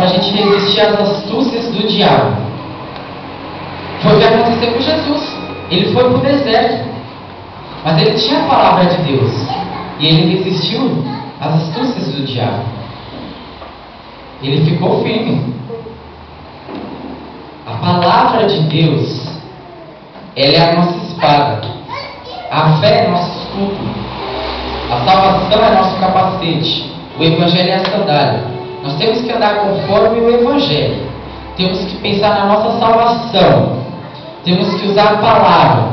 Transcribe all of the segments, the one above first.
para a gente resistir às astúcias do diabo. Foi o que aconteceu com Jesus. Ele foi para o deserto, mas ele tinha a palavra de Deus, e ele resistiu às astúcias do diabo. Ele ficou firme. A palavra de Deus, ela é a nossa espada. A fé é nosso escudo. A salvação é nosso capacete. O Evangelho é a sandália. Nós temos que andar conforme o Evangelho. Temos que pensar na nossa salvação. Temos que usar a palavra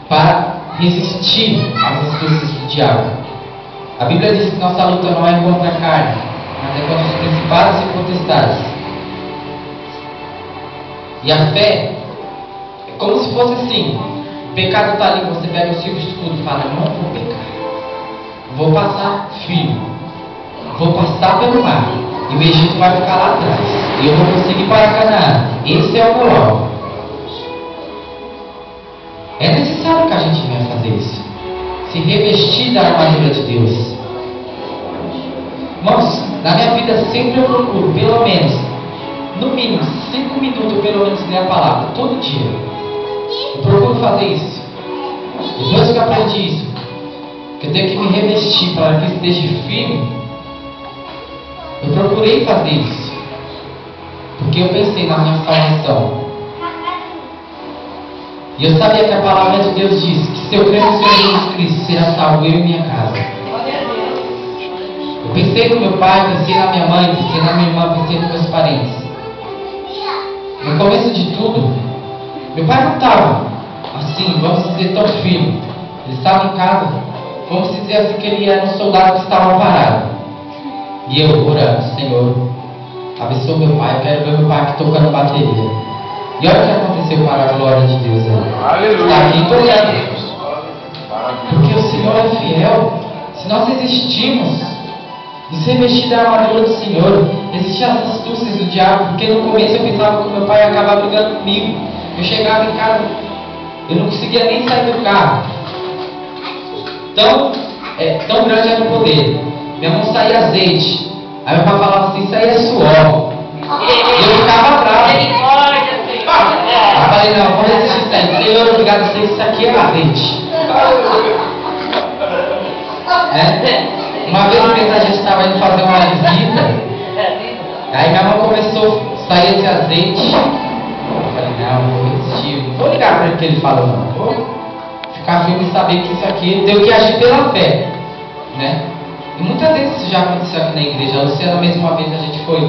para resistir às astúcias do diabo. A Bíblia diz que nossa luta não é contra a carne, mas é contra os principados e potestades. E a fé é como se fosse assim: o pecado está ali, você pega o seu escudo e fala: não vou pecar, vou passar firme, vou passar pelo mar, e o Egito vai ficar lá atrás, e eu vou conseguir para Canaã. Esse é o meu alvo. É necessário que a gente venha fazer isso, se revestir da armadura de Deus. Irmãos, na minha vida sempre eu procuro, pelo menos, no mínimo 5 minutos, pelo menos, ler a palavra, todo dia. Eu procuro fazer isso. Depois que eu aprendi isso, que eu tenho que me revestir para que esteja firme, eu procurei fazer isso, porque eu pensei na minha salvação. E eu sabia que a palavra de Deus diz que se eu crer no Senhor Jesus Cristo, será salvo eu e minha casa. Eu pensei no meu pai, pensei na minha mãe, pensei na minha irmã, pensei nos meus parentes. No começo de tudo, meu pai não estava assim, vamos dizer, tão firme. Ele estava em casa, vamos dizer assim, que ele era um soldado que estava parado. E eu orando: Senhor, abençoa meu pai, eu quero ver meu pai aqui tocando bateria. E olha o que aconteceu para a glória de Deus. Está aqui tocando. Porque o Senhor é fiel. Se nós resistirmos, nos revestir da armadura do Senhor, resistir às astúcias do diabo. Porque no começo eu pensava que meu pai ia acabar brigando comigo. Eu chegava em casa, eu não conseguia nem sair do carro. Tão grande era o poder. Minha mão saía azeite. Aí meu pai falava assim: isso aí é suor. E eu ficava bravo. Eu falei: não, vou resistir isso aí. Senhor, obrigado, sei que isso aqui é azeite. Uma vez a gente estava indo fazer uma visita, aí minha mão começou a sair esse azeite. Eu falei: não, vou resistir, não vou ligar para ele que ele falou, não. Vou ficar firme e saber que isso aqui tem que agir pela fé, né? E muitas vezes isso já aconteceu aqui na igreja. A Luciana, mesmo uma vez, a gente foi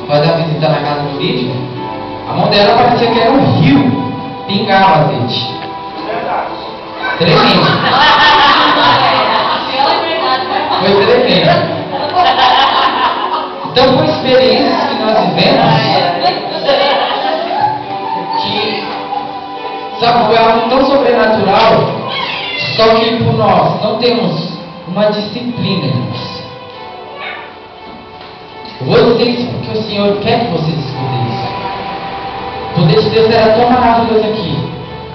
fazer a visita na casa do Lídio. A mão dela parecia que era um rio, pingava azeite. Tremendo. Foi tremendo. Então, por experiências que nós vivemos, que, sabe, foi algo tão sobrenatural, só que por nós não temos uma disciplina, irmãos. Eu vou dizer isso porque o Senhor quer que vocês escutem isso. O poder de Deus era tão maravilhoso aqui,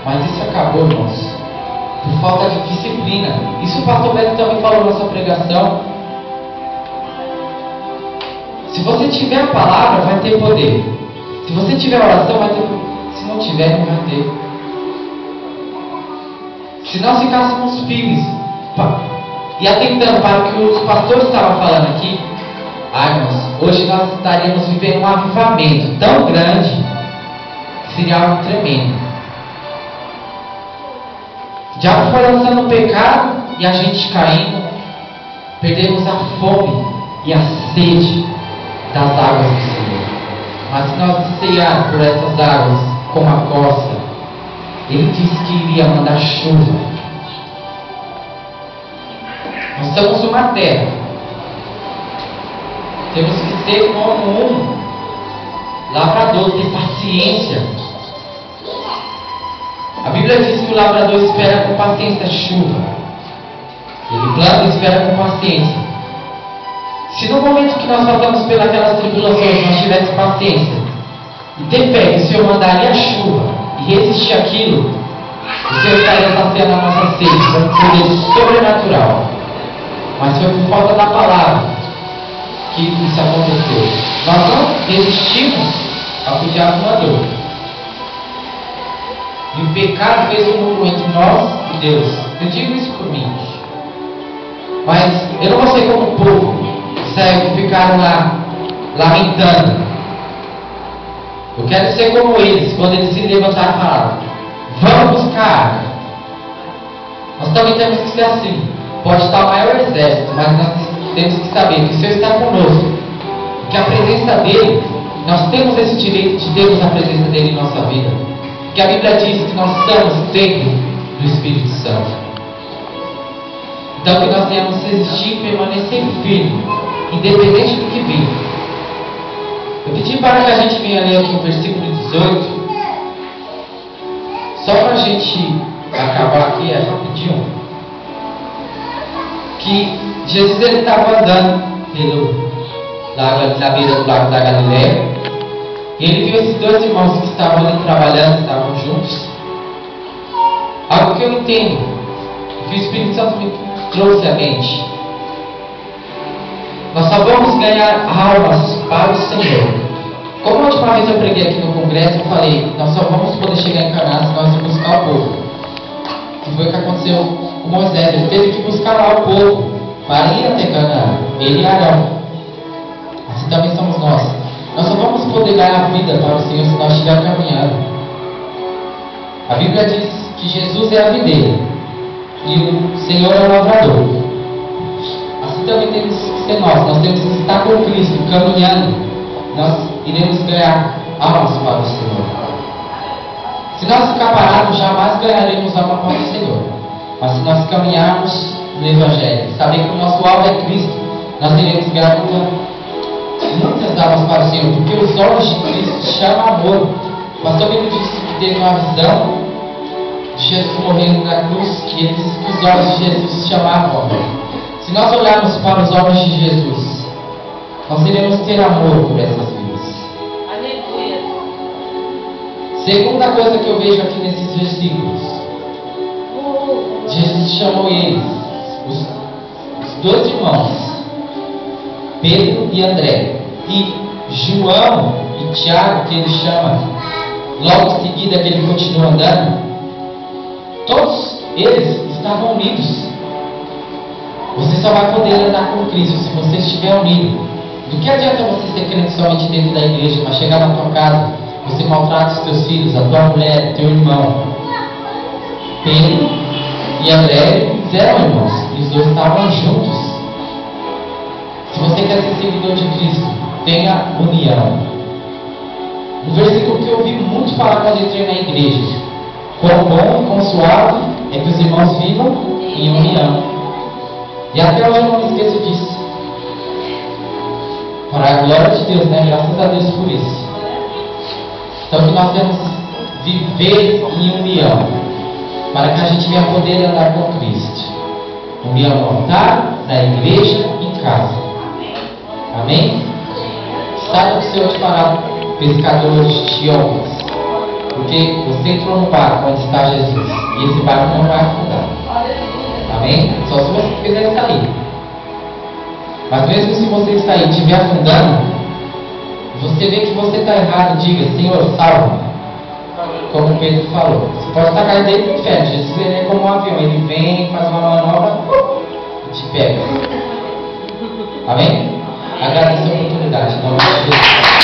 mas isso acabou, irmãos, por falta de disciplina. Isso o pastor Beto também falou na sua pregação. Se você tiver a palavra, vai ter poder. Se você tiver oração, vai ter poder. Se não tiver, não vai ter. Se nós ficássemos firmes e atentando para o que os pastores estavam falando aqui, irmãos, hoje nós estaríamos vivendo um avivamento tão grande que seria algo tremendo. Já foi lançando o pecado e a gente caindo, perdemos a fome e a sede das águas do Senhor. Mas se nós ansiarmos por essas águas como a costa, Ele disse que iria mandar chuva. Nós somos uma terra. Temos que ser como um lavrador, ter paciência. A Bíblia diz que o lavrador espera com paciência a chuva. Ele planta e espera com paciência. Se no momento que nós passamos pelas tribulações nós tivéssemos paciência e ter fé que o Senhor mandaria a chuva e resistir àquilo, o Senhor estaria saciando a nossa sede com um poder sobrenatural. Mas foi por falta da palavra que isso aconteceu. Nós não resistimos ao que o diabo mandou. E o pecado fez um muro entre nós e Deus. Eu digo isso por mim. Mas eu não vou ser como o povo que ficaram lá lamentando. Eu quero ser como eles, quando eles se levantaram e falaram: vamos buscar a arca. Nós também temos que ser assim. Pode estar o maior exército, mas nós temos que saber que o Senhor está conosco. Que a presença dEle, nós temos esse direito de termos a presença dEle em nossa vida. Que a Bíblia diz que nós estamos templo do Espírito Santo. Então que nós tenhamos que resistir e permanecer firme, independente do que vir. Eu pedi para que a gente venha ler aqui o versículo 18. Só para a gente acabar aqui, é rapidinho. Que Jesus estava andando na beira do lago da Galileia. E ele viu esses dois irmãos que estavam ali trabalhando, estavam juntos. Algo que eu entendo, que o Espírito Santo me trouxe à mente. Nós só vamos ganhar almas para o Senhor. Como a última vez eu preguei aqui no congresso, eu falei: nós só vamos poder chegar em Canaã se nós buscar o povo. Que foi o que aconteceu com Moisés. Ele teve que buscar lá o povo para ir até Canaã. Ele e Arão. Assim também somos nós. Nós só vamos poder ganhar a vida para o Senhor se nós estivermos caminhando. A Bíblia diz que Jesus é a videira e o Senhor é o lavrador. Assim também temos que ser nós. Nós temos que estar com Cristo, caminhando. Nós iremos ganhar almas para o Senhor. Se nós ficar parados, jamais ganharemos alma para o Senhor. Mas se nós caminharmos no Evangelho, saber que o nosso alvo é Cristo, nós iremos ganhar muitas almas para o Senhor, porque os olhos de Cristo chamam amor. O pastor Bíblia disse que teve uma visão de Jesus morrendo na cruz, que ele disse que os olhos de Jesus chamavam amor. Se nós olharmos para os olhos de Jesus, nós iremos ter amor por essas vidas. Aleluia. Segunda coisa que eu vejo aqui nesses versículos: Jesus chamou eles, os dois irmãos, Pedro e André, e João e Tiago, que ele chama logo em seguida, que ele continua andando. Todos eles estavam unidos. Você só vai poder andar com Cristo se você estiver unido. Do que adianta você ser crente somente dentro da igreja, mas chegar na tua casa, você maltrata os teus filhos, a tua mulher, teu irmão? Pedro e André eram irmãos, e os dois estavam juntos. Se você quer ser seguidor de Cristo, tenha união. Um versículo que eu ouvi muito falar quando entrei na igreja: quão bom e quão suave é que os irmãos vivam em união. E até hoje eu não me esqueço disso. Para a glória de Deus, né? Graças a Deus por isso. Então que nós temos que viver em união, para que a gente venha poder andar com Cristo. União no altar, na igreja e em casa. Amém? Saiba que o Senhor te fará pescadores de homens. Porque você entrou no barco onde está Jesus. E esse barco não vai afundar. Amém? Só se você quiser sair. Mas mesmo se você sair e estiver afundando, você vê que você está errado, diga: Senhor, salva. Como Pedro falou. Você pode estar caindo dentro do inferno. Jesus ele é como um avião. Ele vem, faz uma manobra e te pega. Amém? Agradeço a oportunidade. Em nome de Jesus.